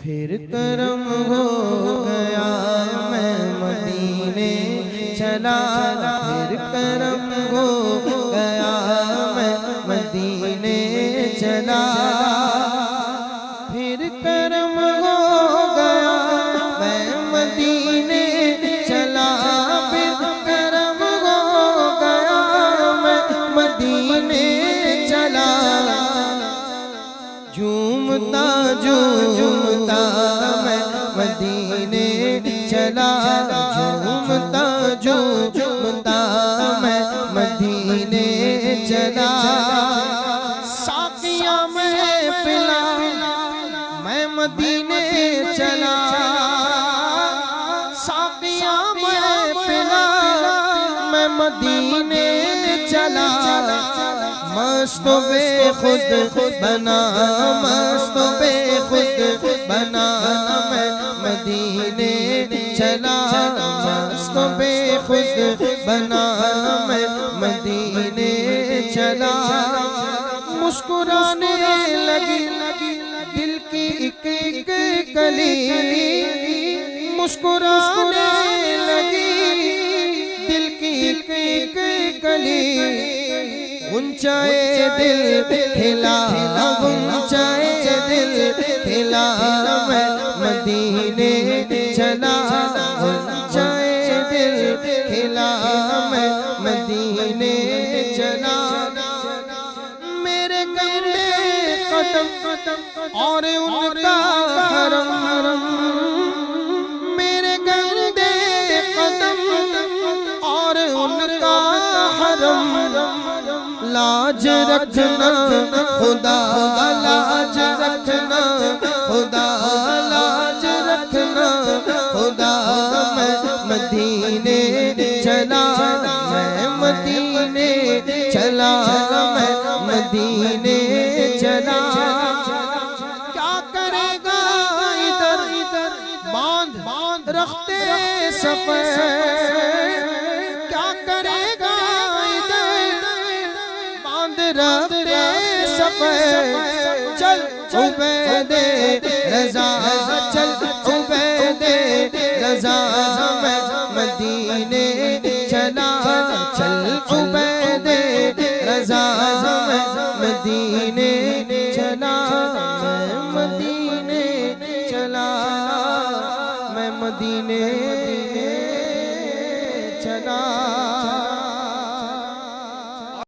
फिर करम हो गया मैं मदीने चला, फिर करम हो गया मैं मदीने चला, फिर करम हो गया मैं मदीने चला, फिर करम हो गया मैं मदीने चला। झूमता झूमता मैं मदीने चला, झूमता झूमता मैं मदीने चला। साकिया मैं पिला मैं मदीने चला, साकिया मैं पिला मैं मदीने चला। मस्त बेखुद बना, मस्त बेखुद बना मैं मदीने चला, मस्त बेखुद बना मैं मदीने चला। मुस्कुराने लगी दिल की एक एक कली, मुस्कुराने लगी दिल की एक एक कली। गुंचाए दिल खिला, गुंचाए दिल खिला मैं मदीने चला, गुंचाए दिल खिला मैं मदीने चला। मेरे गंदे कदम और उनका हरम, मेरे गंदे कदम और उनका हरम। लाज रखना खुदा, लाज रखना खुदा, लाज रखना खुदा। मैं मदीने चला, मैं मदीने चला, मैं मदीने चला। क्या करेगा इधर बांध रखते सफर, क्या करेगा रखते सफर। चल उबैदे रज़ा, चल उबैदे रज़ा मैं मदीने चला, चल उबैदे रज़ा मैं मदीने